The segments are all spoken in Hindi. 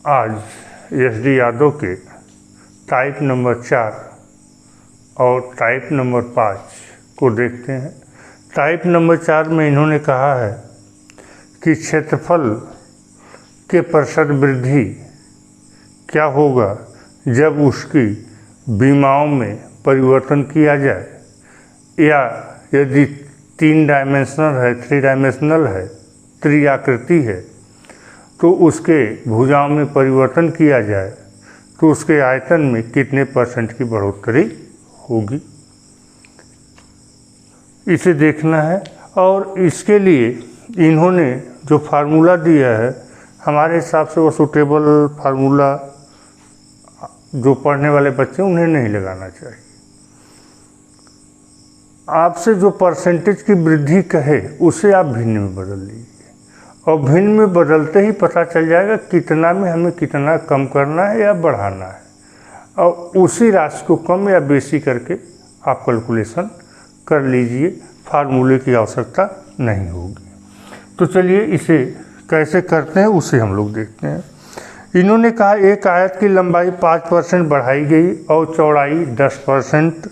आज एस.डी. यादव के टाइप नंबर 4 और टाइप नंबर 5 को देखते हैं। टाइप नंबर 4 में इन्होंने कहा है कि क्षेत्रफल के प्रतिशत वृद्धि क्या होगा जब उसकी विमाओं में परिवर्तन किया जाए, या यदि 3 डायमेंशनल है, त्रिआकृति है, तो उसके भुजाओं में परिवर्तन किया जाए तो उसके आयतन में कितने % की बढ़ोतरी होगी, इसे देखना है। और इसके लिए इन्होंने जो फार्मूला दिया है, हमारे हिसाब से वो सूटेबल फार्मूला जो पढ़ने वाले बच्चे उन्हें नहीं लगाना चाहिए। आपसे जो परसेंटेज की वृद्धि कहे उसे आप भिन्न में बदल लीजिए, और भिन्न में बदलते ही पता चल जाएगा कितना में हमें कितना कम करना है या बढ़ाना है, और उसी राशि को कम या बेशी करके आप कैलकुलेशन कर लीजिए, फार्मूले की आवश्यकता नहीं होगी। तो चलिए इसे कैसे करते हैं उसे हम लोग देखते हैं। इन्होंने कहा एक आयत की लंबाई 5% बढ़ाई गई और चौड़ाई 10%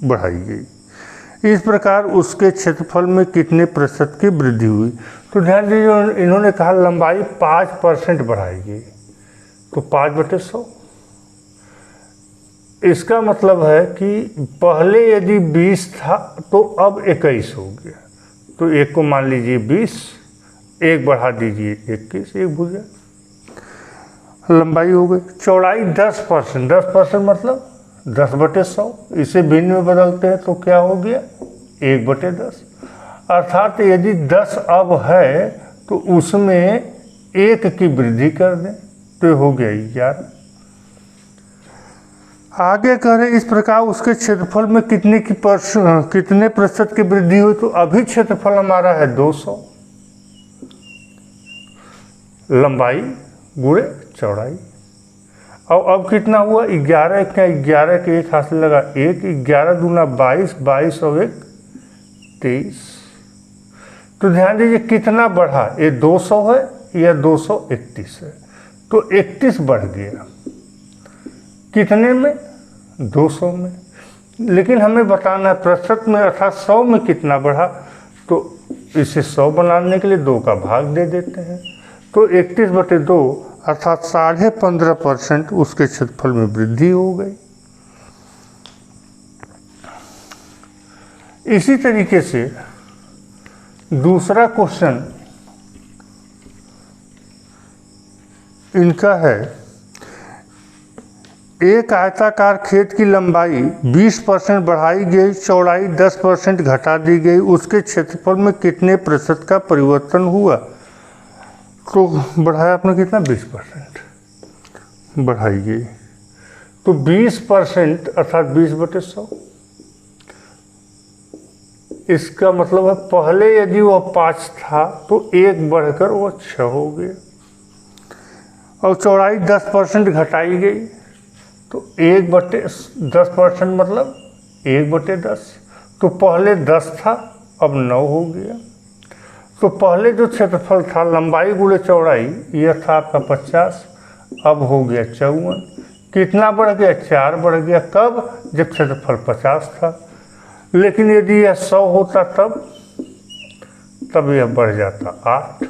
बढ़ाई गई, इस प्रकार उसके क्षेत्रफल में कितने % की वृद्धि हुई। तो ध्यान दीजिए, इन्होंने कहा लंबाई 5% बढ़ाई गई, तो 5/100। इसका मतलब है कि पहले यदि 20 था तो अब 21 हो गया, तो एक को मान लीजिए 20, एक बढ़ा दीजिए 21, एक भुजा लंबाई हो गई। चौड़ाई 10% मतलब 10/100। इसे भिन्न में बदलते हैं तो क्या हो गया 1/10, अर्थात यदि 10 अब है तो उसमें 1 की वृद्धि कर दें तो हो गया 11। आगे करें इस प्रकार उसके क्षेत्रफल में कितने % की वृद्धि हुई। तो अभी क्षेत्रफल हमारा है 200, लंबाई गुणे चौड़ाई, और अब कितना हुआ 11 के एक हाथ से लगा 1, 11 दूना 22, 22 और 1 23। तो ध्यान दीजिए कितना बढ़ा, ये 200 है या 231 है, तो 31 बढ़ गया। कितने में 200 में, लेकिन हमें बताना है प्रतिशत में, अर्थात 100 में कितना बढ़ा। तो इसे 100 बनाने के लिए 2 का भाग दे देते हैं, तो 31/2 अर्थात 15.5% उसके क्षेत्रफल में वृद्धि हो गई। इसी तरीके से दूसरा क्वेश्चन इनका है, एक आयताकार खेत की लंबाई 20% बढ़ाई गई, चौड़ाई 10% घटा दी गई, उसके क्षेत्रफल में कितने % का परिवर्तन हुआ। तो बढ़ाया आपने कितना 20% बढ़ाई गई, तो 20% अर्थात 20/100। इसका मतलब है पहले यदि वह 5 था तो 1 बढ़कर वह 6 हो गया, और चौड़ाई 10% घटाई गई, तो 1/10% मतलब 1/10। तो पहले 10 था अब 9 हो गया। तो पहले जो क्षेत्रफल था लंबाई गुणे चौड़ाई, यह था आपका 50, अब हो गया 54। कितना बढ़ गया 4 बढ़ गया। कब, जब क्षेत्रफल 50 था। लेकिन यदि यह 100 होता तब यह बढ़ जाता 8,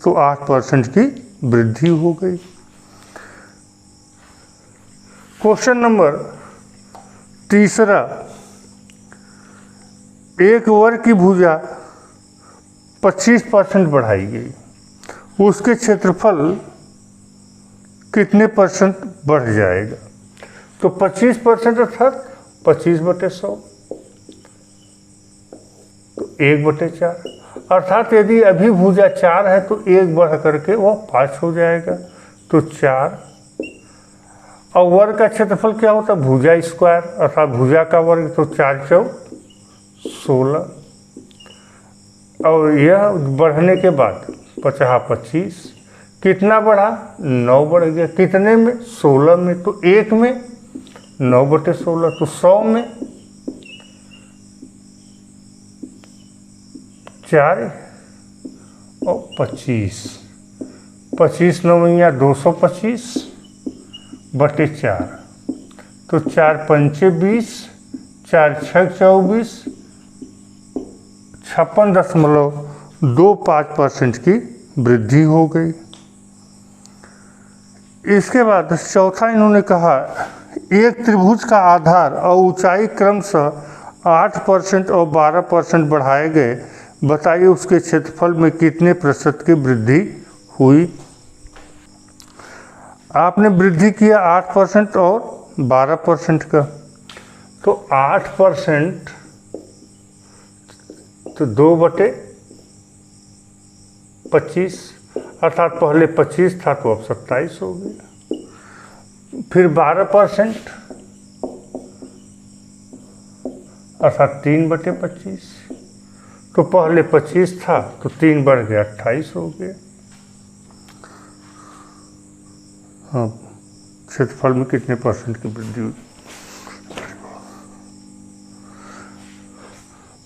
तो 8% की वृद्धि हो गई। क्वेश्चन नंबर तीसरा, एक वर्ग की भुजा 25% बढ़ाई गई, उसके क्षेत्रफल कितने % बढ़ जाएगा। तो 25% अर्थात 25/100, तो 1/4, अर्थात यदि अभी भुजा 4 है तो 1 बढ़ करके वह 5 हो जाएगा, तो 4। और वर्ग का क्षेत्रफल क्या होता है, भुजा स्क्वायर, अर्थात भुजा का वर्ग, तो 4 × 16। और यह बढ़ने के बाद 25 कितना बढ़ा 9 बढ़ गया। कितने में 16 में, तो 1 में 9/16, तो 100 में 4 और 25, 25 9 225 बटे 4, तो 4 पंचे 20, 4 छः 24, 56.25% की वृद्धि हो गई। इसके बाद चौथा इन्होंने कहा एक त्रिभुज का आधार और ऊंचाई क्रमशः 8% और 12% बढ़ाए गए, बताइए उसके क्षेत्रफल में कितने प्रतिशत की वृद्धि हुई। आपने वृद्धि किया 8% और 12% का, तो 8% तो 2/25, अर्थात पहले 25 था तो अब 27 हो गया। फिर 12% अर्थात 3/25, तो पहले 25 था तो 3 बढ़ गया 28 हो गया। हाँ, क्षेत्रफल में कितने परसेंट की वृद्धि हुई।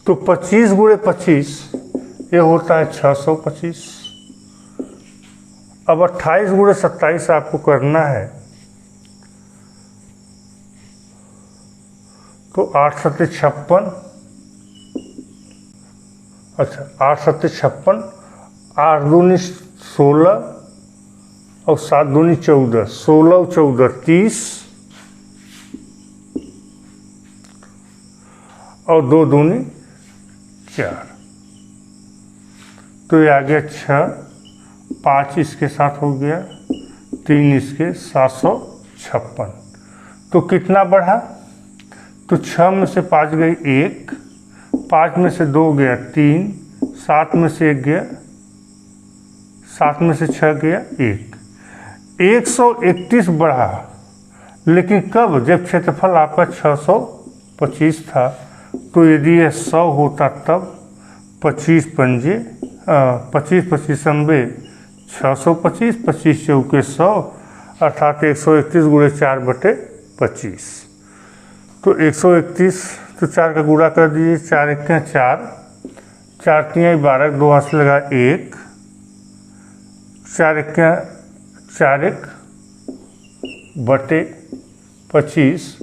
तो 25 गुणे 25 ये होता है 625। अब 28 गुणे 27 आपको करना है, तो 8 सत्ते 56, अच्छा 8 सत्ते 56, 8 दूनी 16 और 7 दूनी 14, 16 और 14 30 और 2 दूनी 4, तो ये आ गया 6, 5 इसके साथ हो गया, 3 इसके 756। तो कितना बढ़ा, तो 6 में से 5 गई 1, 5 में से 2 गया 3, 7 में से 1 गया, 7 में से 6 गया 1, 131 बढ़ा। लेकिन कब, जब क्षेत्रफल आपका 625 था, तो यदि यह 100 होता तब 25 पंजे 25 25 9 625, 25 चौके 100, अर्थात 131 गुणे 4/25। तो 131, तो 4 का गुणा कर दीजिए, 4 1 4, 4 3 12, 2 हाथ से लगा 1, 4 1 4 1 बटे 25।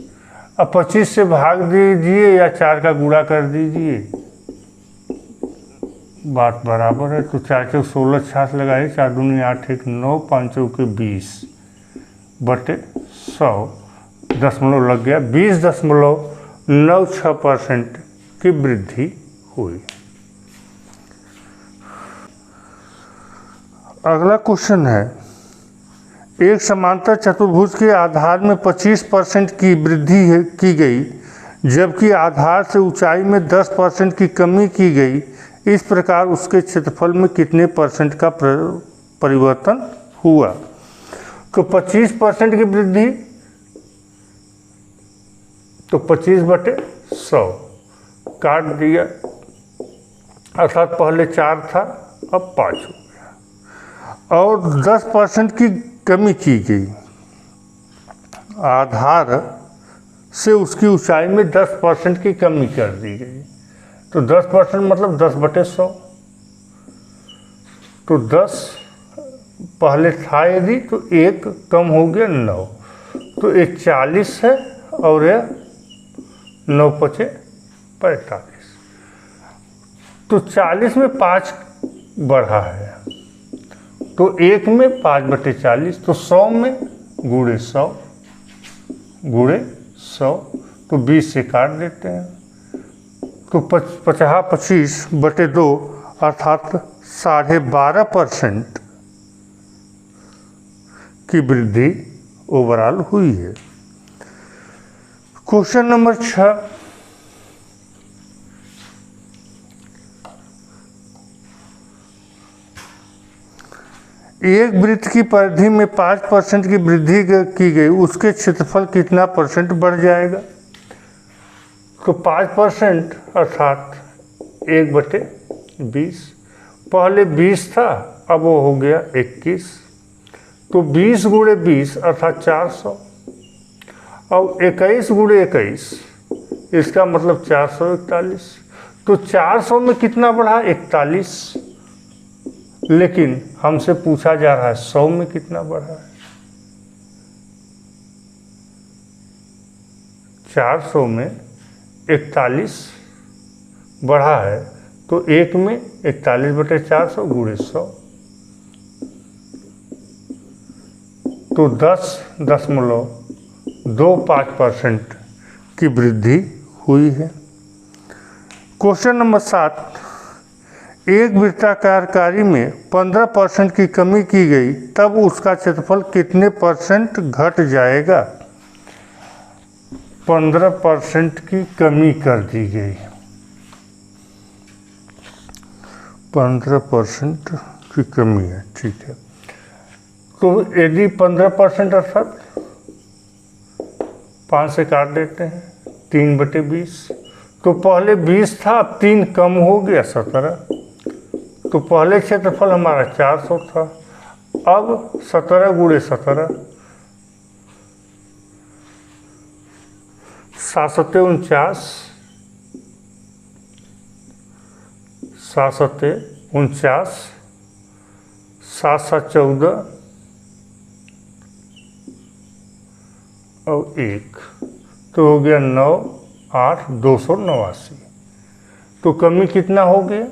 अब 25 से भाग दीजिए या 4 का गुणा कर दीजिए, बात बराबर है। तो 4 चौक 16, 6 से लगाइए, 4 दूनी 8 1 9, 5 चौके 20 बटे 100, दशमलव लग गया, 20.96% की वृद्धि हुई। अगला क्वेश्चन है, एक समांतर चतुर्भुज के आधार में 25% की वृद्धि की गई, जबकि आधार से ऊंचाई में 10% की कमी की गई। इस प्रकार उसके क्षेत्रफल में कितने परसेंट का परिवर्तन हुआ। तो 25% की वृद्धि, तो 25/100 काट दिया, अर्थात पहले 4 था अब 5 हो गया, और 10% की कमी की गई। आधार से उसकी ऊंचाई में 10% की कमी कर दी गई, तो 10% मतलब 10/100, तो 10 पहले था यदि, तो 1 कम हो गया 9, तो ये 40 है और यह 9 5 45, तो 40 में 5 बढ़ा है, तो 1 में 5/40, तो 100 में गुणे 100 तो 20 से काट देते हैं, तो 50/25/2 अर्थात 12.5% की वृद्धि ओवरऑल हुई है। क्वेश्चन नंबर 6, एक वृत्त की परिधि में 5% की वृद्धि की गई, उसके क्षेत्रफल कितना परसेंट बढ़ जाएगा। तो 5% अर्थात 1/20, पहले 20 था अब वो हो गया 21, तो 20 गुणे 20 अर्थात 400, और 21 गुणे 21 इसका मतलब 441, तो 400 में कितना बढ़ा 41, लेकिन हमसे पूछा जा रहा है 100 में कितना बढ़ा है। 400 में 41 बढ़ा है, तो एक में 41/400 गुणे 100, तो 10.25% की वृद्धि हुई है। क्वेश्चन नंबर 7, एक वृत्ताकार कारी में 15% की कमी की गई, तब उसका क्षेत्रफल कितने % घट जाएगा। 15% की कमी कर दी गई, 15% की कमी है, ठीक है। तो यदि 15% अर्थात 5 से काट देते हैं, 3/20, तो पहले 20 था, अब 3 कम हो गया 17, तो पहले क्षेत्रफल हमारा 400 था, अब 17 गुणे 17, 749, 749, 7-7-14 और 1, तो हो गया 9, 8, 289। तो कमी कितना हो गया,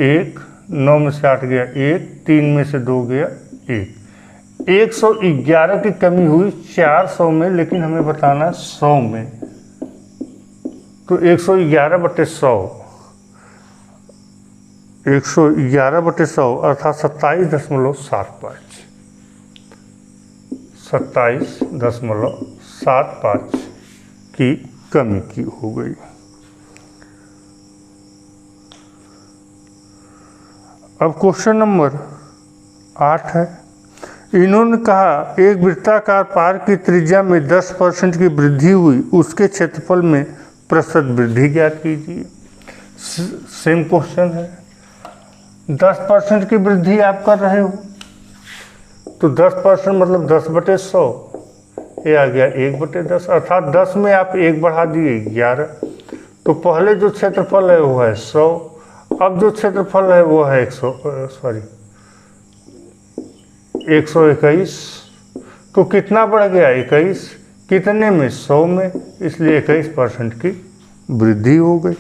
1, 9 में से 8 गया 1, 3 में से 2 गया 1, 111 की कमी हुई 400 में, लेकिन हमें बताना है 100 में। तो 111/100, 111/100 अर्थात 27.75, 27.75 की कमी की हो गई। अब क्वेश्चन नंबर 8 है। इन्होंने कहा एक वृत्ताकार पार की त्रिज्या में 10% की वृद्धि हुई, उसके क्षेत्रफल में प्रतिशत वृद्धि ज्ञात कीजिए। सेम क्वेश्चन है, 10% की वृद्धि आप कर रहे हो, तो 10% मतलब 10/100, ये आ गया 1/10, अर्थात 10 में आप 1 बढ़ा दिए 11, तो पहले जो क्षेत्रफल है वो है 100, अब जो क्षेत्रफल है वो है 121, तो कितना बढ़ गया 21, कितने में 100 में, इसलिए 21% की वृद्धि हो गई।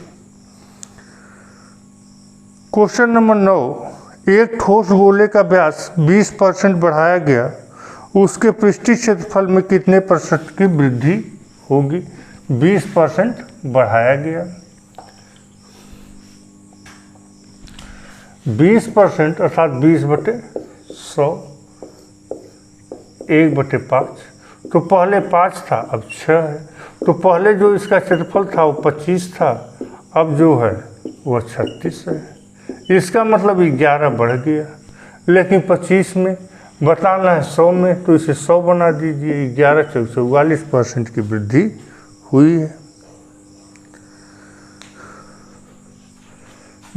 क्वेश्चन नंबर 9, एक ठोस गोले का व्यास 20% बढ़ाया गया, उसके पृष्ठीय क्षेत्रफल में कितने % की वृद्धि होगी। 20% बढ़ाया गया, 20% अर्थात 20/100, 1/5, तो पहले 5 था अब 6 है, तो पहले जो इसका क्षेत्रफल था वो 25 था, अब जो है वो 36 है, इसका मतलब 11 बढ़ गया, लेकिन 25 में बताना है 100 में, तो इसे 100 बना दीजिए, 11 × 44% की वृद्धि हुई है।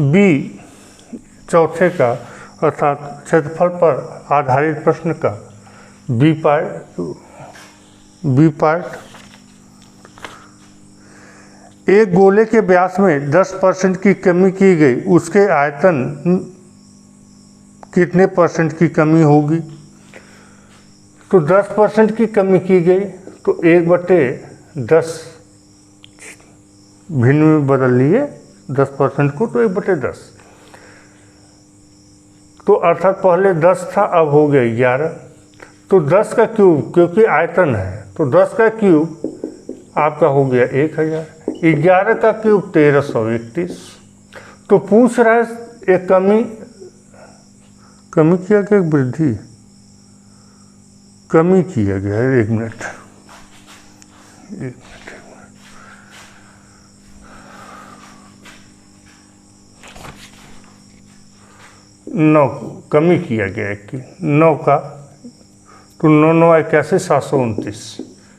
बी, चौथे का अर्थात क्षेत्रफल पर आधारित प्रश्न का बी पार्ट, एक गोले के व्यास में 10% की कमी की गई, उसके आयतन कितने % की कमी होगी। तो 10% की कमी की गई, तो 1/10 भिन्न में बदल लिए 10% को, तो 1/10, तो अर्थात पहले 10 था अब हो गया 11, तो 10 का क्यूब, क्योंकि आयतन है तो 10 का क्यूब आपका हो गया 1000, 11 का क्यूब 1331, तो पूछ रहा है एक कमी किया गया, वृद्धि कमी किया गया है। 1 मिनट, 9 कमी किया गया है कि 9 का, तो 9 9 81, 729,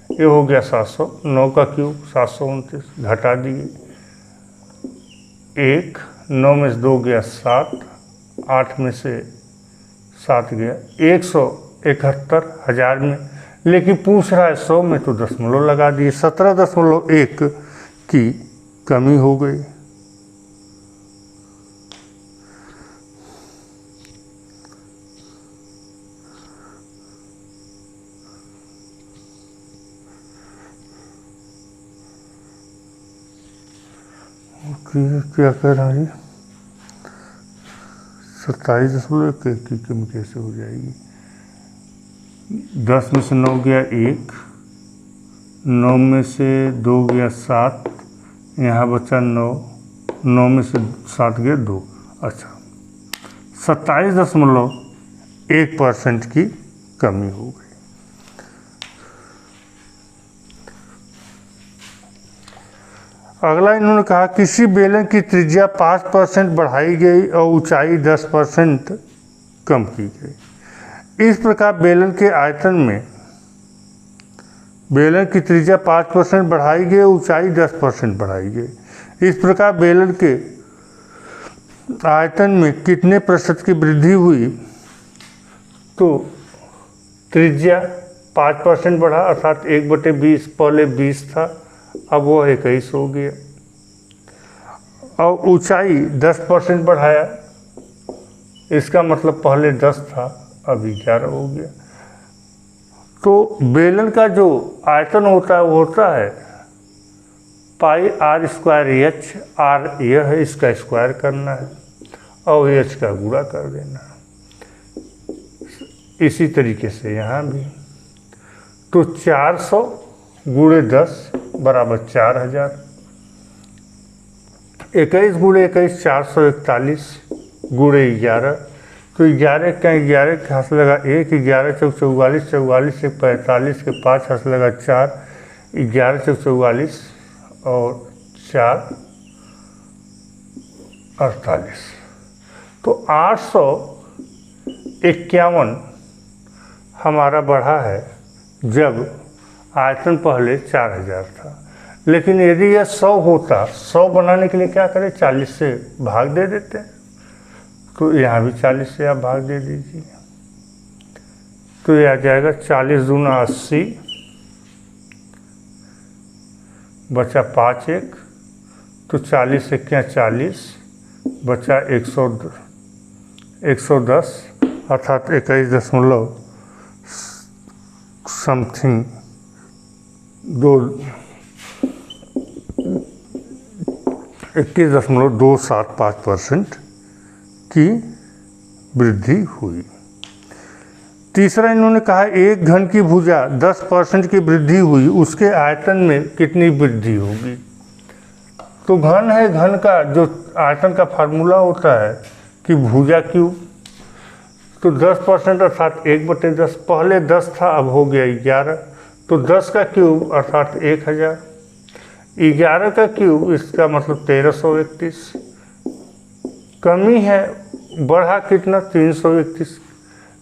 ये हो गया 700, 9 का क्यूब 729, घटा दिए 1, 9 में से 2 गया 7, 8 में से 7 गया 171,000 में, लेकिन पूछ रहा है 100 में, तो दशमलव लगा दिए, 17.1 की कमी हो गई। क्या कह रहा है, 27.1 की कमी कैसे हो जाएगी। 10 में से 9 गया 1, 9 में से 2 गया 7, यहाँ बचा 9, 9 में से 7 गया 2। अच्छा, 27.1% की कमी हो गई। अगला इन्होंने कहा किसी बेलन की त्रिज्या 5% बढ़ाई गई और ऊंचाई 10% कम की गई। इस प्रकार बेलन के आयतन में बेलन की त्रिज्या 5% बढ़ाई गई, ऊंचाई 10% बढ़ाई गई। इस प्रकार बेलन के आयतन में कितने प्रतिशत की वृद्धि हुई? तो त्रिज्या 5% बढ़ा, अर्थात 1/20, पहले 20 था, अब वो 21 हो गया। और ऊंचाई 10% बढ़ाया, इसका मतलब पहले 10 था, अब 11 हो गया। तो बेलन का जो आयतन होता है वो होता है πr²h, r यह है, इसका स्क्वायर करना है और h का गुणा कर देना है। इसी तरीके से यहाँ भी। तो 400 गुणे 10 बराबर 4000, 21 गुणे 21 441 गुणे 11, तो 11 का 11 के हाथ लगा 1, 11 चौक 44, 44 से 45 के 5 हाथ लगा 4, 11 चौक 44 और 4 48। तो 851 हमारा बढ़ा है, जब आयतन पहले 4000 था। लेकिन यदि यह 100 होता, 100 बनाने के लिए क्या करें, 40 से भाग दे देते हैं। तो यहाँ भी 40 से आप भाग दे दीजिए, तो यह आ जाएगा 40 दूना 80, बचा 5 1, तो 40 से क्या 40, बचा 110, अर्थात 21 दशमलव समथिंग 21.275% की वृद्धि हुई। तीसरा इन्होंने कहा एक घन की भुजा 10% की वृद्धि हुई, उसके आयतन में कितनी वृद्धि होगी। तो घन है, घन का जो आयतन का फार्मूला होता है कि भुजा क्यूब, तो 10% अर्थात 1/10, पहले 10 था अब हो गया 11, तो 10 का क्यूब अर्थात 1000, 11 का क्यूब इसका मतलब 1331। कमी है, बढ़ा कितना 331,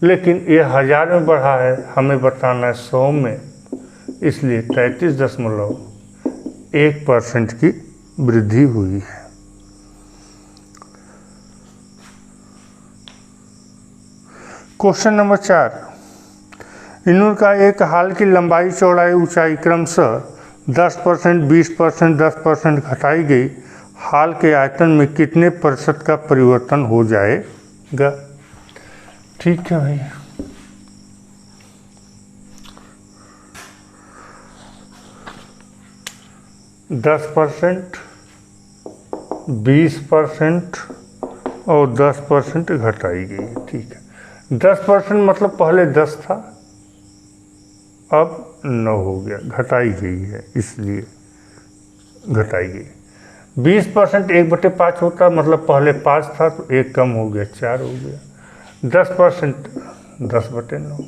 लेकिन ये 1000 में बढ़ा है, हमें बताना है 100 में, इसलिए 33.1% की वृद्धि हुई है। क्वेश्चन नंबर 4, इन्होंने कहा एक हाल की लंबाई चौड़ाई ऊंचाई क्रमशः 10%, 20%, 10% घटाई गई, हाल के आयतन में कितने प्रतिशत का परिवर्तन हो जाएगा। ठीक है भाई, दस 20% और 10% घटाई गई है। ठीक है, 10% मतलब पहले 10 था, अब 9 हो गया, घटाई गई है इसलिए घटाई गई। 20% 1/5 होता, मतलब पहले 5 था तो 1 कम हो गया, 4 हो गया। 10% 10/9,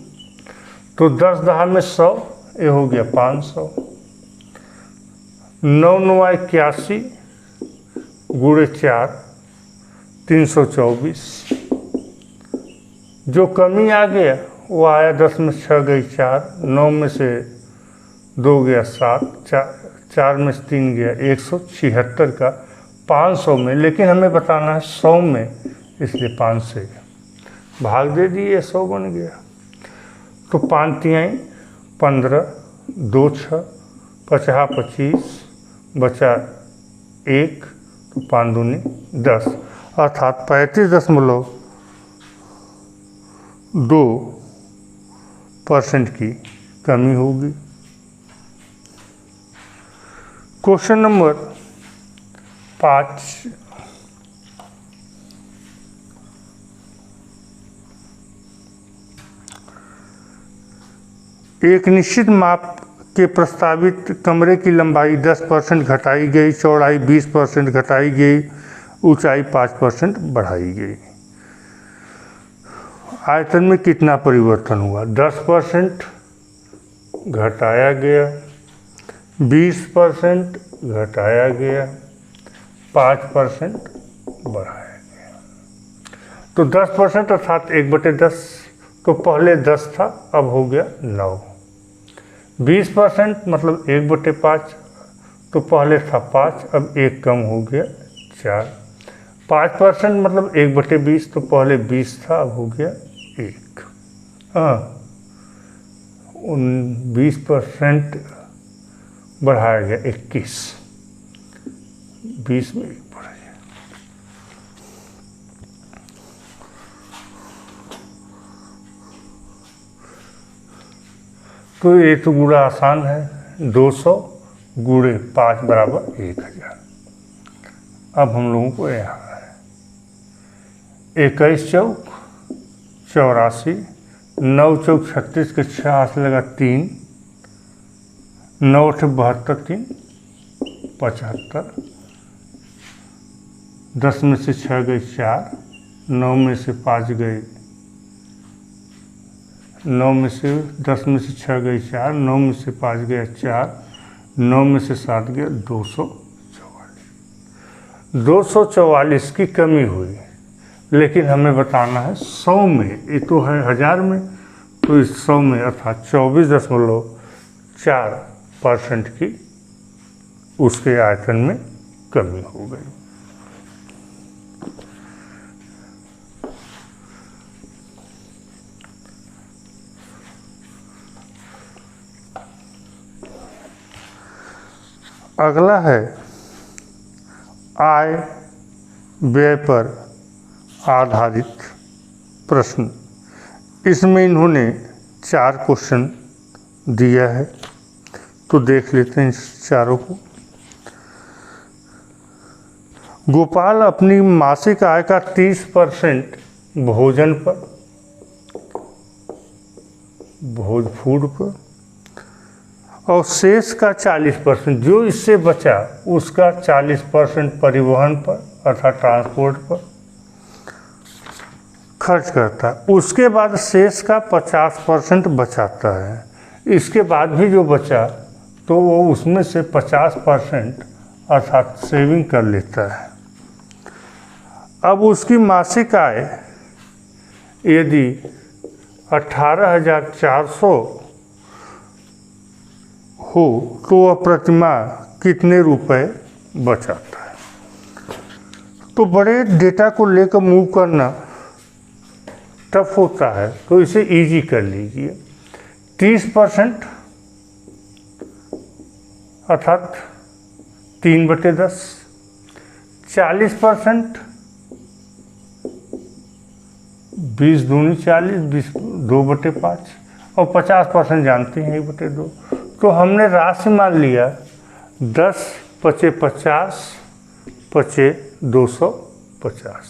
तो 10 10 में 100, ये हो गया 500। 9 9 81 गुणे 4 324। जो कमी आ गया वो आया 10 में 6 गई 4, 9 में से 2 गया 7, 4 में से 3 गया 176 का 500 में, लेकिन हमें बताना है 100 में, इसलिए 5 से भाग दे दिए, 100 बन गया। तो 5 3 15, 2 6 50 25, बचा 1, तो 5 दूनी 10, अर्थात 35.2% की कमी होगी। क्वेश्चन नंबर 5 एक निश्चित माप के प्रस्तावित कमरे की लंबाई 10% घटाई गई, चौड़ाई 20% घटाई गई, ऊंचाई 5% बढ़ाई गई। आयतन में कितना परिवर्तन हुआ? 10% घटाया गया, 20% घटाया गया, 5% बढ़ाया गया। तो 10% अर्थात 1/10, तो पहले 10 था अब हो गया 9। 20% मतलब 1/5, तो पहले था 5 अब 1 कम हो गया 4। 5% मतलब 1/20, तो पहले 20 था अब हो गया 1। हाँ, 20% बढ़ाया गया 21, 20 में 1 बढ़ गया। तो ये तो गुणा आसान है, 200 गुणे 5 बराबर 1000। अब हम लोगों को यहाँ है 21 चौक 84, 9 चौक 36 के 6 हाथ लगा 3, 9 से 72 3 75, 10 में से 6 गए 4, 9 में से 5 गए 9 में से 10 में से 6 गए 4, 9 में से 5 गया 4, 9 में से 7 गया 244। 244 की कमी हुई, लेकिन हमें बताना है 100 में। ये तो है 1000 में, तो इस 100 में अर्थात 24.4% की उसके आयतन में कमी हो गई। अगला है आय व्यय पर आधारित प्रश्न। इसमें इन्होंने 4 क्वेश्चन दिया है, तो देख लेते हैं इस चारों को। गोपाल अपनी मासिक आय का 30% भोजन पर, फूड पर, और शेष का 40%, जो इससे बचा उसका 40% परिवहन पर अर्थात ट्रांसपोर्ट पर खर्च करता है। उसके बाद शेष का 50% बचाता है। इसके बाद भी जो बचा तो वो उसमें से 50% अर्थात सेविंग कर लेता है। अब उसकी मासिक आय यदि 18,400 हो तो वह प्रतिमाह कितने रुपए बचाता है? तो बड़े डेटा को लेकर मूव करना टफ होता है, तो इसे इजी कर लीजिए। 30% अर्थात 3/10, 40% 20 दूनी 40, 2/5, और 50% जानते हैं 1/2। तो हमने राशि मान लिया 10 × 50 × 250।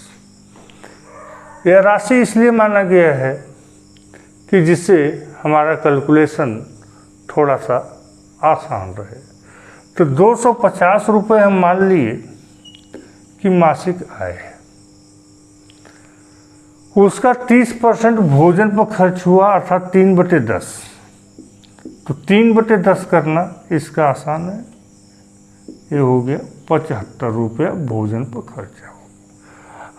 यह राशि इसलिए माना गया है कि जिससे हमारा कैलकुलेशन थोड़ा सा आसान रहे। तो 250 रुपये हम मान लिए कि मासिक आय है। उसका 30% भोजन पर खर्च हुआ अर्थात 3/10। तो 3/10 करना इसका आसान है, ये हो गया 75 रुपया भोजन पर खर्चा हो।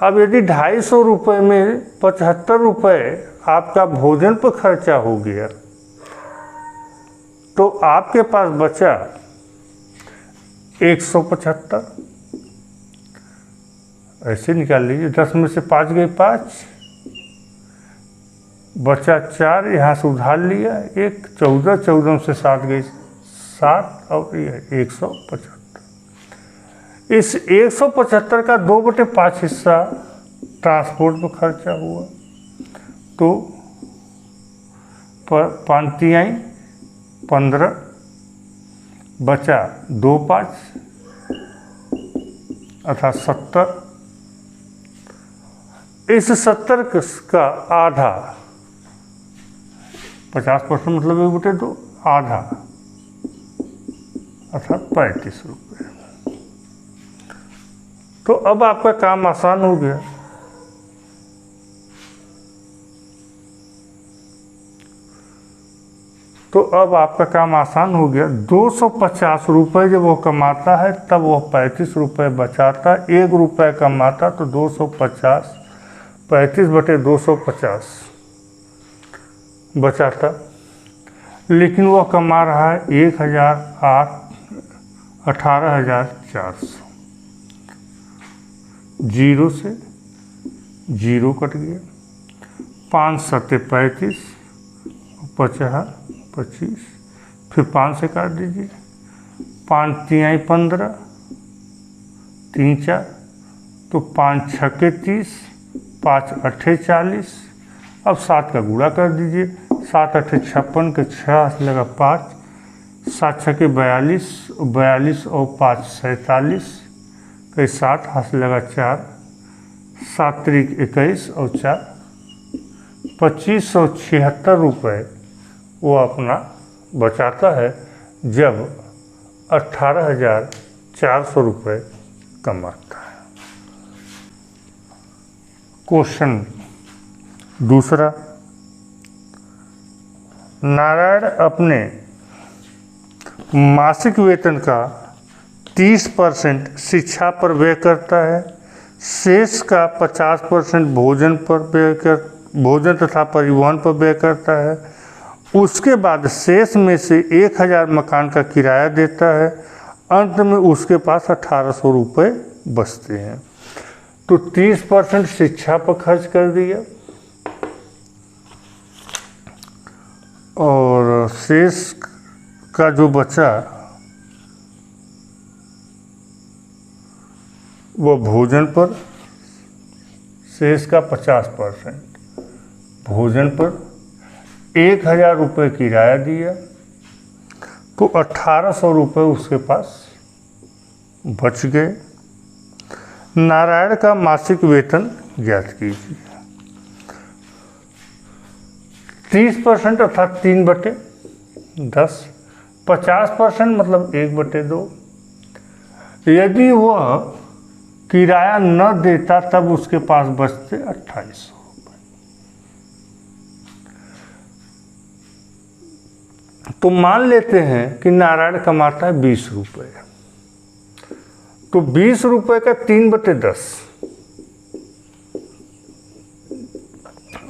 अब यदि 250 रुपये में 75 रुपये आपका भोजन पर खर्चा हो गया, तो आपके पास बचा 175। ऐसे निकाल लीजिए, 10 में से 5 गए 5, बचा 4, यहाँ से उधार लिया 1, 14, 14 में से 7 गई 7, और ये 175। इस 175 का 2/5 हिस्सा ट्रांसपोर्ट पर खर्चा हुआ, तो 5×3 = 15, बचा 2×5 अर्थात 70। इस 70 का आधा, 50% मतलब 1/2, आधा अर्थात 35 रुपये। तो अब आपका काम आसान हो गया। तो अब आपका काम आसान हो गया। 250 रुपये जब वो कमाता है तब वो 35 रुपये बचाता। 1 रुपये कमाता तो 250, 35/250 बचाता। लेकिन वह कमा रहा है 18,400। जीरो से जीरो कट गया। 5 सत्ते 35, 50 25, फिर 5 से काट दीजिए। 5 तिहाई 15, 3 4, तो 5 छक्के 30, 5 अट्ठे 40। अब 7 का गुणा कर दीजिए। 7 अट्ठे 56 के 6 लगा 5, 7 छक्के 42, 42 और 5 47, कहीं 60 हाथ लगा 4, 7 त्रिक 21 और 4 2576 रुपये वो अपना बचाता है जब 18,400 रुपये कमाता है। क्वेश्चन दूसरा, नारायण अपने मासिक वेतन का 30% शिक्षा पर व्यय करता है। शेष का 50% भोजन तथा परिवहन पर व्यय करता है। उसके बाद शेष में से 1,000 मकान का किराया देता है। अंत में उसके पास 1,800 रुपये बचते हैं। तो 30% शिक्षा पर खर्च कर दिया और शेष का जो बचा वो भोजन पर, शेष का 50% भोजन पर, 1,000 रुपये किराया दिया तो 1,800 रुपये उसके पास बच गए। नारायण का मासिक वेतन ज्ञात कीजिए। 30% अर्थात 3/10, 50% मतलब 1/2। यदि वह किराया न देता तब उसके पास बचते 2,800 रुपये। तो मान लेते हैं कि नारायण कमाता है 20 रुपये। तो 20 रुपये का 3/10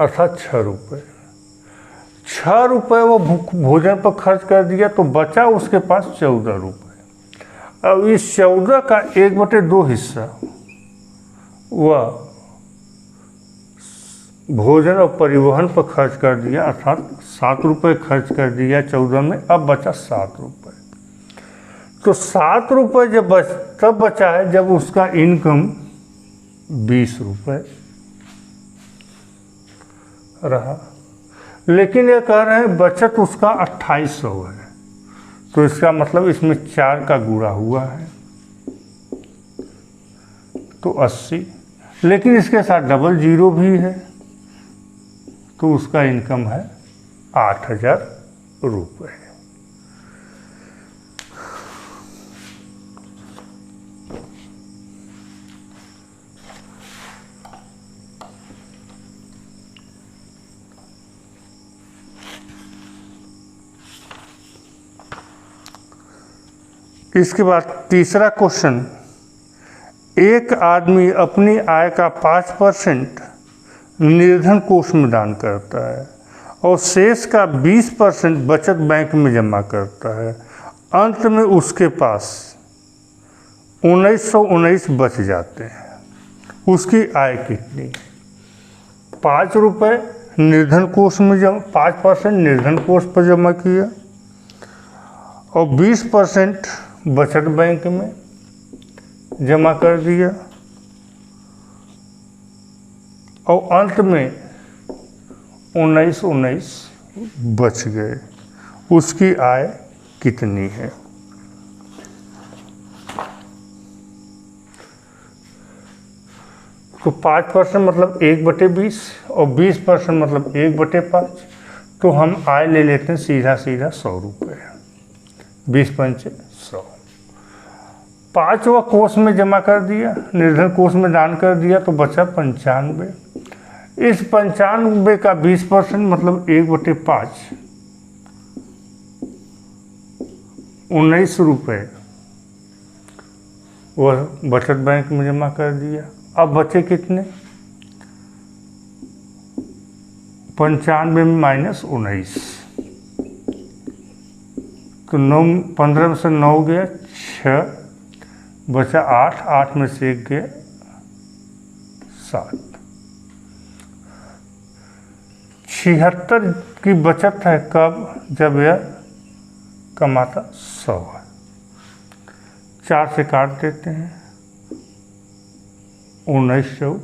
अर्थात 6 रुपये। 6 रुपये वो भोजन पर खर्च कर दिया तो बचा उसके पास 14 रुपये। अब इस 14 का 1/2 हिस्सा वह भोजन और परिवहन पर खर्च कर दिया, अर्थात 7 रुपये खर्च कर दिया 14 में। अब बचा 7 रुपये। तो 7 रुपये जब तब बचा है जब उसका इनकम 20 रुपये रहा। लेकिन ये कह रहे हैं बचत उसका 2,800 है। तो इसका मतलब इसमें 4 का गुणा हुआ है तो 80। लेकिन इसके साथ डबल जीरो भी है तो उसका इनकम है 8,000 रुपये। इसके बाद तीसरा क्वेश्चन, एक आदमी अपनी आय का 5% निर्धन कोष में दान करता है और शेष का 20% बचत बैंक में जमा करता है। अंत में उसके पास 1,919 बच जाते हैं। उसकी आय कितनी? 5 रुपये निर्धन कोष में 5% निर्धन कोष पर जमा किया और 20% बचत बैंक में जमा कर दिया और अंत में 1,919 बच गए। उसकी आय कितनी है? तो 5% मतलब 1/20 और 20% मतलब 1/5। तो हम आय ले लेते हैं सीधा सीधा 100 रुपये। 20 पंचे 100। 5वां कोष में जमा कर दिया, निर्धन कोष में दान कर दिया, तो बचा 95। इस 95 का 20% मतलब 1/5, 19 रुपये वह बचत बैंक में जमा कर दिया। अब बचे कितने? 95 में -19, तो 9, 15 में से 9 गया 6, बचा 8, 8 में से 1 गया 7। 76 की बचत है कब? जब यह कमाता 100 है। 4 से काट देते हैं, 19 चौक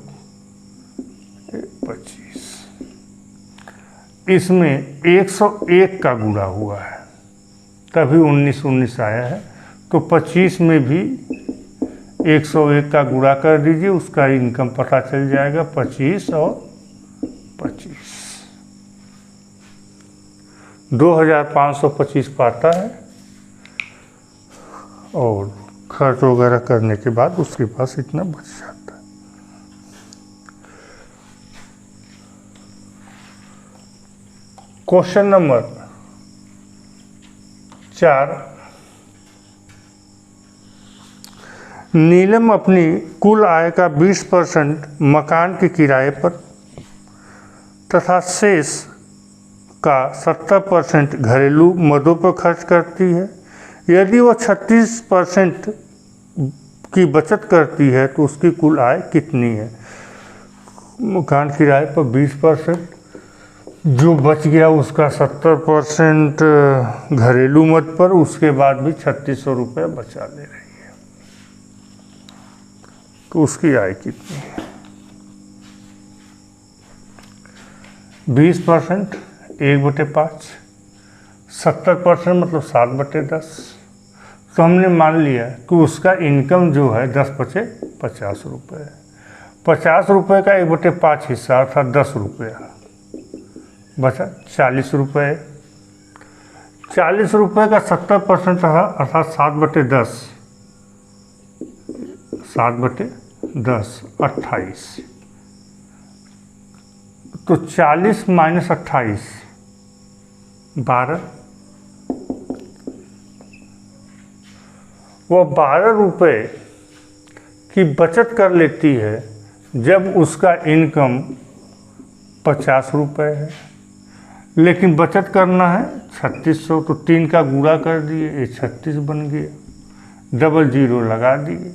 25। इसमें 101 का गुणा हुआ है, तभी 19 आया है। तो 25 में भी 101 का गुणा कर दीजिए, उसका इनकम पता चल जाएगा। 25 और 25 2525 पाता है। और खर्च वगैरह करने के बाद उसके पास इतना बच जाता है। Question number 4। नीलम अपनी कुल आय का 20% मकान के किराए पर तथा शेष का 70% घरेलू मदों पर खर्च करती है। यदि वह 36% की बचत करती है तो उसकी कुल आय कितनी है? मकान किराए पर 20%, जो बच गया उसका 70% घरेलू मद पर, उसके बाद भी 3600 रुपये बचा ले रही है, तो उसकी आय कितनी है? 20% 1/5, 70% मतलब 7/10। तो हमने मान लिया कि उसका इनकम जो है 10 बचे 50 रुपये। 50 रुपये का 1/5 हिस्सा अर्थात 10 रुपया बचा 40 रुपये। 40 रुपये का 70% अर्थात 7/10, 7/10 28। तो 40 - 28 12। वो 12 रुपये की बचत कर लेती है जब उसका इनकम 50 रुपये है। लेकिन बचत करना है 3600, तो 3 का गुणा कर दिए, ये 36 बन गया, डबल जीरो लगा दिए,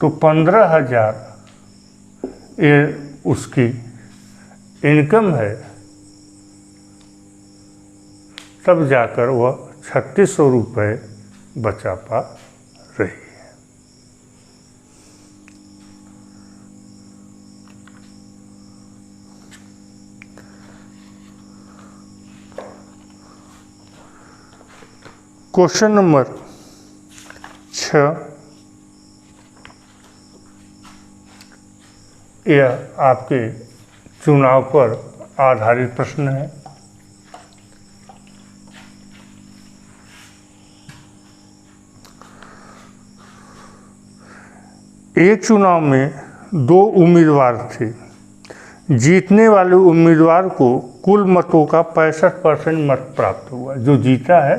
तो 15,000 ये उसकी इनकम है। तब जाकर वह 3600 रुपये बचा पा रही है। Question number 6। यह आपके चुनाव पर आधारित प्रश्न है। एक चुनाव में 2 उम्मीदवार थे। जीतने वाले उम्मीदवार को कुल मतों का 65% मत प्राप्त हुआ। जो जीता है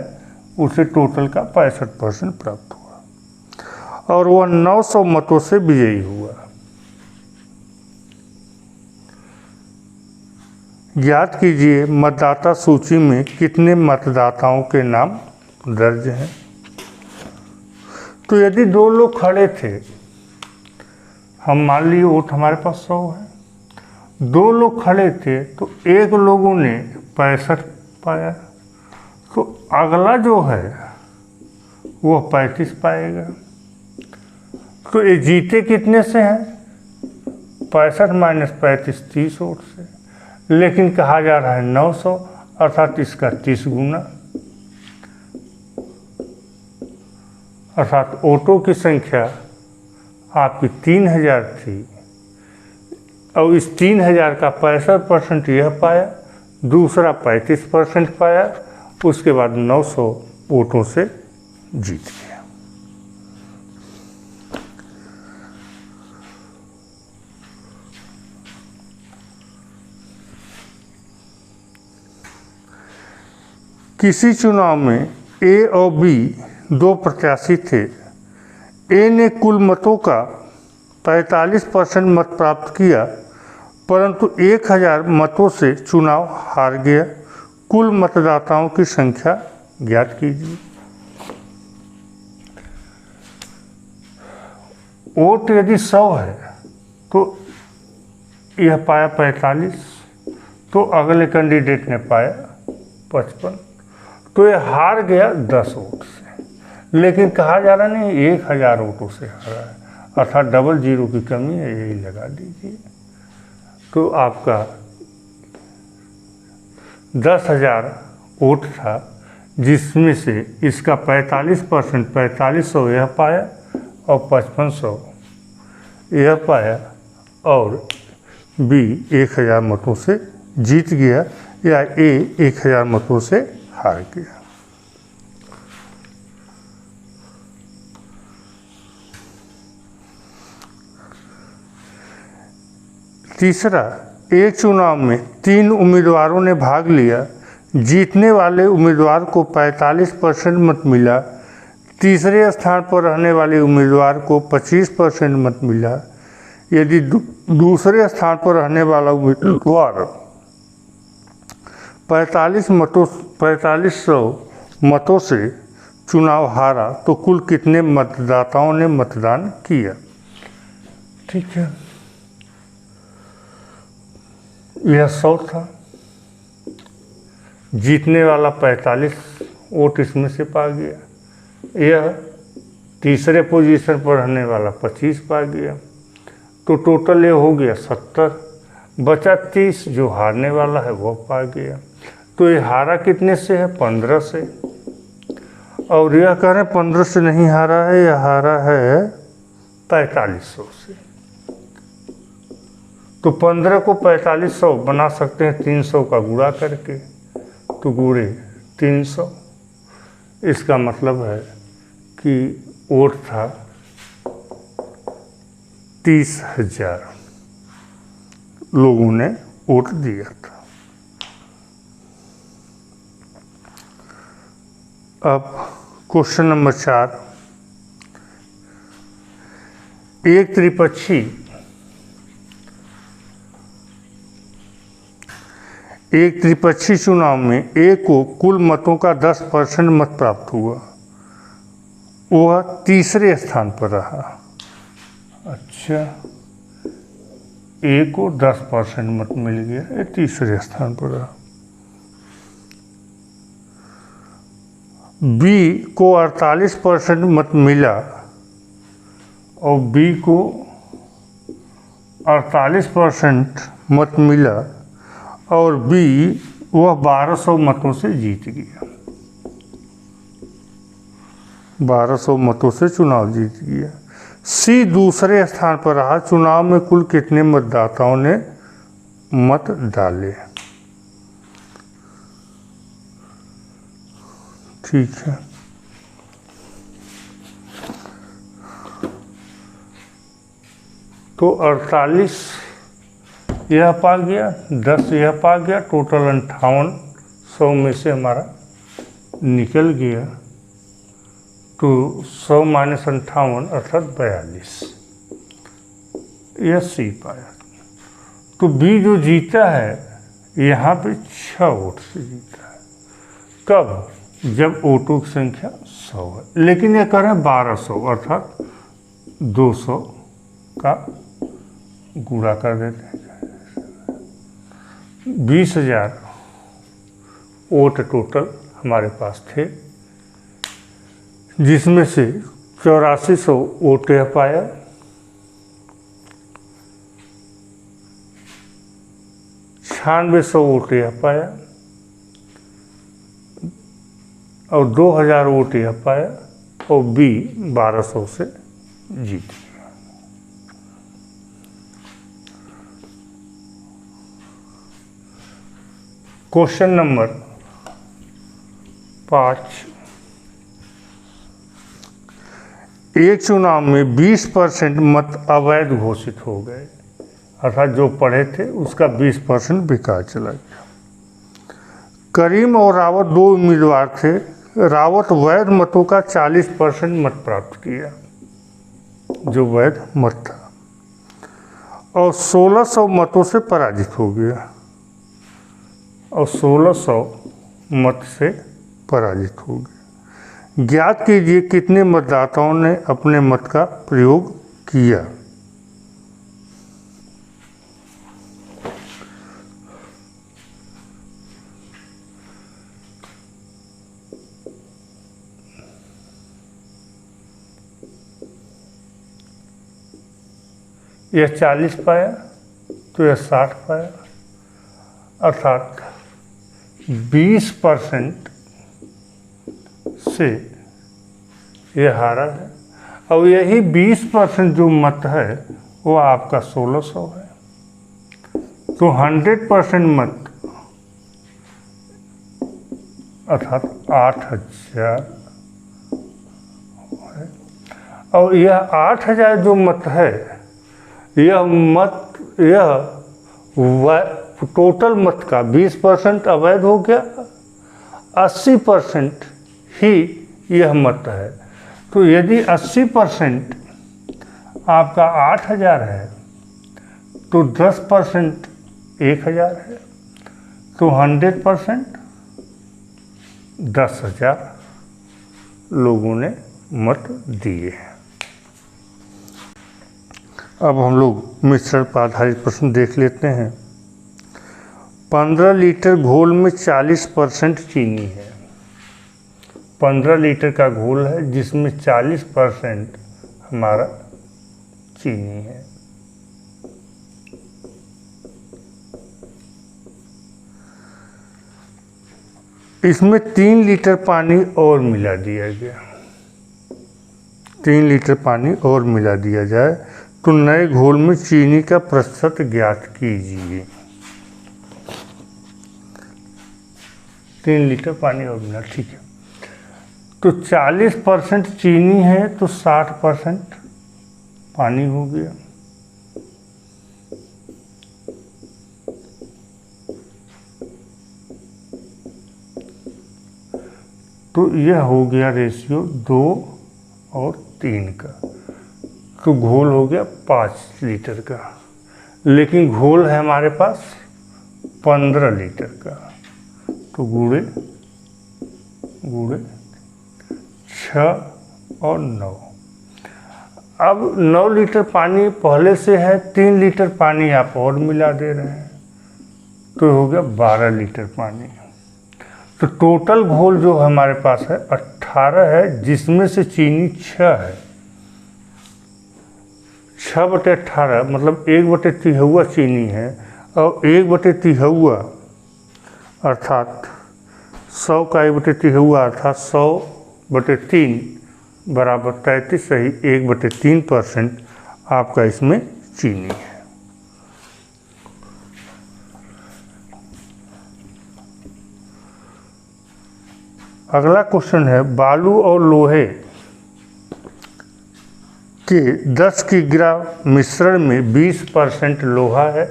उसे टोटल का 65% प्राप्त हुआ और वह 900 मतों से विजयी हुआ। ज्ञात कीजिए मतदाता सूची में कितने मतदाताओं के नाम दर्ज हैं। तो यदि 2 लोग खड़े थे, हम मान लिए वोट हमारे पास 100 है। 2 लोग खड़े थे तो एक लोगों ने 65 पाया, तो अगला जो है वो 35 पाएगा। तो ये जीते कितने से हैं? 65 - 35 30 वोट से। लेकिन कहा जा रहा है 900, अर्थात इसका 30 गुना, अर्थात वोटों की संख्या आपकी 3000 थी, और इस 3000 का 65% यह पाया, दूसरा 35% पाया, उसके बाद 900 वोटों से जीत गया। किसी चुनाव में ए और बी दो प्रत्याशी थे। ए ने कुल मतों का 45% मत प्राप्त किया, परंतु 1000 मतों से चुनाव हार गया। कुल मतदाताओं की संख्या ज्ञात कीजिए। वोट यदि 100 है तो यह पाया 45, तो अगले कैंडिडेट ने पाया 55, तो यह हार गया 10 वोट से। लेकिन कहा जा रहा नहीं 1000 वोटों से हारा है, अर्थात डबल जीरो की कमी है, यही लगा दीजिए। तो आपका 10,000 वोट था, जिसमें से इसका 45% 4500 यह पाया और 5500 यह पाया, और बी 1000 मतों से जीत गया, या ए 1000 मतों से हार गया। तीसरा, एक चुनाव में 3 उम्मीदवारों ने भाग लिया। जीतने वाले उम्मीदवार को 45% मत मिला, तीसरे स्थान पर रहने वाले उम्मीदवार को 25% मत मिला। यदि दूसरे स्थान पर रहने वाला उम्मीदवार 4500 मतों से चुनाव हारा, तो कुल कितने मतदाताओं ने मतदान किया? ठीक है, यह 100 था, जीतने वाला 45 वोट इसमें से पा गया, यह तीसरे पोजीशन पर रहने वाला 25 पा गया, तो टोटल ये हो गया 70, बचा 30 जो हारने वाला है वह पा गया। तो ये हारा कितने से है? 15 से, और यह कह रहे हैं 15 से नहीं हारा है, यह हारा है 4500 से। तो 15 को 4500 बना सकते हैं 300 का गुणा करके, तो गुणे 300। इसका मतलब है कि वोट था 30,000 लोगों ने वोट दिया था। अब क्वेश्चन नंबर 4, एक त्रिपक्षी चुनाव में ए को कुल मतों का 10% मत प्राप्त हुआ, वह तीसरे स्थान पर रहा। अच्छा, ए को 10% मत मिल गया, ये तीसरे स्थान पर रहा। बी को 48% मत मिला, और बी को 48% मत मिला, और बी वह 1200 मतों से जीत गया, 1200 मतों से चुनाव जीत गया। सी दूसरे स्थान पर रहा। चुनाव में कुल कितने मतदाताओं ने मत डाले? ठीक है, तो 48 यह पा गया, 10 यह पा गया, टोटल 5800 में से हमारा निकल गया। तो 100 माइनस 58 अर्थात 42, यह सी पाया। तो बी जो जीता है यहाँ पे 6 वोट से जीता है। कब? जब वोटों की संख्या 100 है। लेकिन यह कह रहे हैं 1200 अर्थात 200 का गुणा कर देते हैं। 20,000 वोट टोटल हमारे पास थे, जिसमें से 8400 वोट यह पाया, 9600 वोट यह पाया, और 2000 वोट यह पाया, और बी 1200 से जीत गया। Question number 5। एक चुनाव में 20% मत अवैध घोषित हो गए, अर्थात जो पढ़े थे उसका 20% बेकार चला गया। करीम और रावत दो उम्मीदवार थे। रावत वैध मतों का 40% मत प्राप्त किया, जो वैध मत था, और 1600 मतों से पराजित हो गया, और 1600 मत से पराजित हो गया। ज्ञात कीजिए कितने मतदाताओं ने अपने मत का प्रयोग किया। यह 40 पाया तो यह 60 पाया, अर्थात 20% से यह हारा है। और यही 20% जो मत है वो आपका 1600 है। तो 100% मत अर्थात 8000 है। और यह 8000 जो मत है, यह टोटल मत का 20% अवैध हो गया, 80% ही यह मत है। तो यदि 80% आपका 8000 है तो 10% 1000 है, तो 100% 10,000 लोगों ने मत दिए हैं। अब हम लोग मिश्रण पर आधारित प्रश्न देख लेते हैं। 15 लीटर घोल में 40% चीनी है। 15 लीटर का घोल है जिसमें 40% हमारा चीनी है। इसमें 3 लीटर पानी और मिला दिया गया। 3 लीटर पानी और मिला दिया जाए तो नए घोल में चीनी का प्रतिशत ज्ञात कीजिए। 3 लीटर पानी और मिला, ठीक है। तो 40% चीनी है तो 60% पानी हो गया। तो यह हो गया रेशियो 2 और 3 का। तो घोल हो गया 5 लीटर का, लेकिन घोल है हमारे पास 15 लीटर का। तो गुणे 6 और 9। अब 9 लीटर पानी पहले से है, 3 लीटर पानी आप और मिला दे रहे हैं, तो हो गया 12 लीटर पानी। तो टोटल घोल जो हमारे पास है 18 है, जिसमें से चीनी 6 है। 6/18 मतलब 1/3 चीनी है, और 1/3 अर्थात 100 का 1/3 अर्थात 100/3 बराबर 33, सही 1/3% आपका इसमें चीनी है। अगला क्वेश्चन है, बालू और लोहे के 10 किग्रा मिश्रण में 20% लोहा है,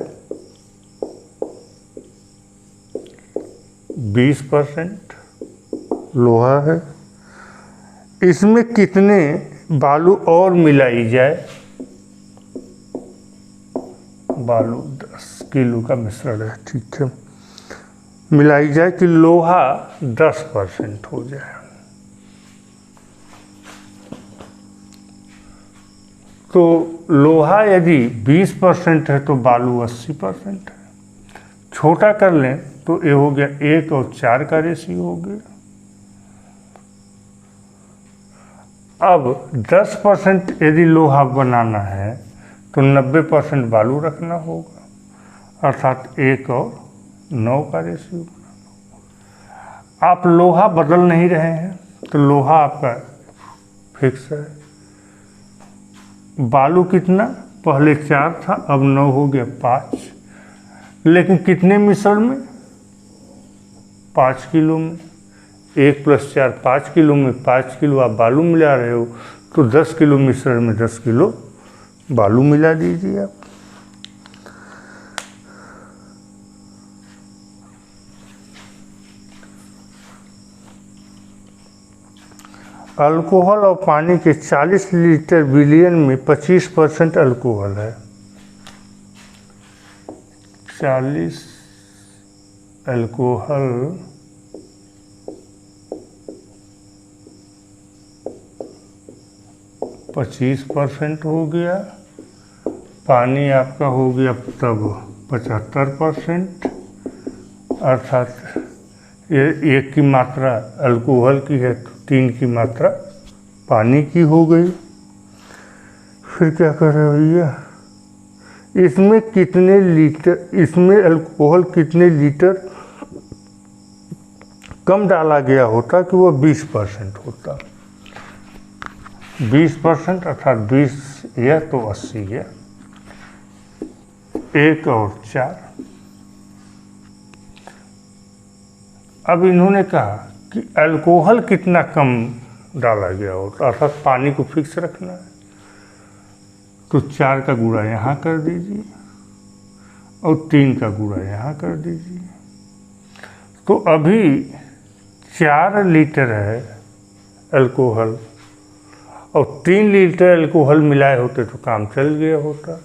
20% लोहा है। इसमें कितने बालू और मिलाई जाए? बालू 10 किलो का मिश्रण है, ठीक है, मिलाई जाए कि लोहा 10% हो जाए। तो लोहा यदि 20% है तो बालू 80% है। छोटा कर लें तो ये हो गया 1 और 4 का रेशियो हो गया। अब 10% यदि लोहा बनाना है तो 90% बालू रखना होगा, अर्थात 1 और 9 का रेशियो। आप लोहा बदल नहीं रहे हैं तो लोहा आपका फिक्स है। बालू कितना, पहले 4 था, अब 9 हो गया 5, लेकिन कितने मिश्रण में? 5 किलो में, 1 + 4 5 किलो में 5 किलो आप बालू मिला रहे हो, तो 10 किलो मिश्रण में 10 किलो बालू मिला दीजिए आप। अल्कोहल और पानी के 40 लीटर विलयन में 25% अल्कोहल है। 40 अल्कोहल %25 हो गया, पानी आपका हो गया तब 75%, अर्थात ये 1 की मात्रा अल्कोहल की है तो 3 की मात्रा पानी की हो गई। फिर क्या कर रहे हो भैया, इसमें कितने लीटर, इसमें अल्कोहल कितने लीटर कम डाला गया होता कि वो 20% होता। 20% अर्थात 20 यह तो 80 गया, 1 और 4। अब इन्होंने कहा कि अल्कोहल कितना कम डाला गया होता, अर्थात पानी को फिक्स रखना है, तो 4 का गुणा यहाँ कर दीजिए और 3 का गुणा यहाँ कर दीजिए। तो अभी 4 लीटर है अल्कोहल और 3 लीटर अल्कोहल मिलाए होते तो काम चल गया होता,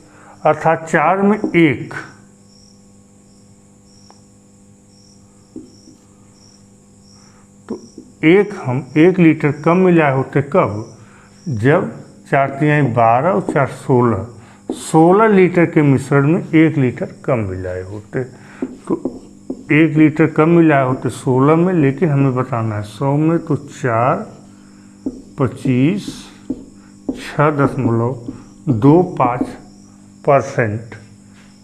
अर्थात 4 में 1। तो हम 1 लीटर कम मिलाए होते कब, जब 4 × 12 और 4 16, 16 लीटर के मिश्रण में 1 लीटर कम मिलाए होते। तो 1 लीटर कम मिलाए होते 16 में, लेकिन हमें बताना है 100 में, तो 4 25 6.25%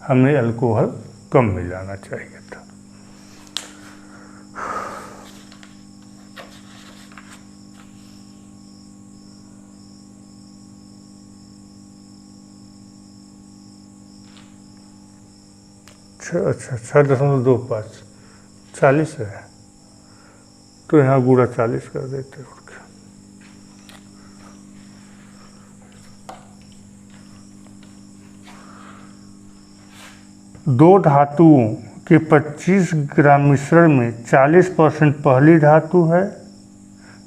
हमें अल्कोहल कम मिलाना चाहिए था। अच्छा 6.25 40 है, तो यहाँ गुणा 40 कर देते हैं। 2 धातुओं के 25 ग्राम मिश्रण में 40% पहली धातु है,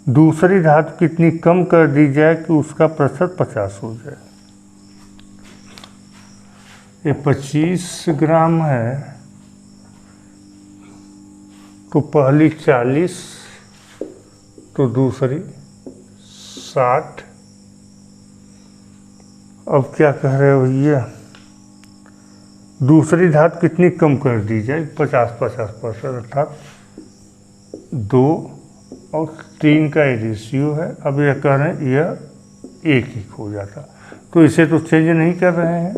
दूसरी धातु कितनी कम कर दी जाए कि उसका प्रतिशत 50 हो जाए। ये 25 ग्राम है तो पहली 40 तो दूसरी 60। अब क्या कह रहे हो भैया, दूसरी धातु कितनी कम कर दी जाए, 50% अर्थात 2 और 3 का ये रेशियो है। अब यह कह रहे हैं यह 1 हो जाता, तो इसे तो चेंज नहीं कर रहे हैं,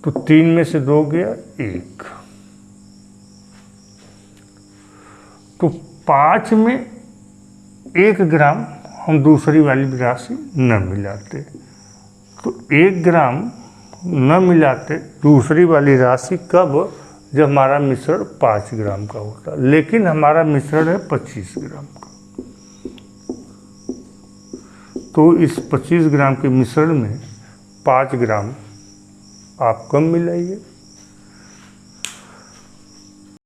तो 3 में से 2 गया 1, तो 5 में 1 ग्राम हम दूसरी वाली राशि न मिलाते, तो 1 ग्राम न मिलाते दूसरी वाली राशि कब, जब हमारा मिश्रण 5 ग्राम का होता, लेकिन हमारा मिश्रण है 25 ग्राम का। तो इस 25 ग्राम के मिश्रण में 5 ग्राम आप कम मिलाइए।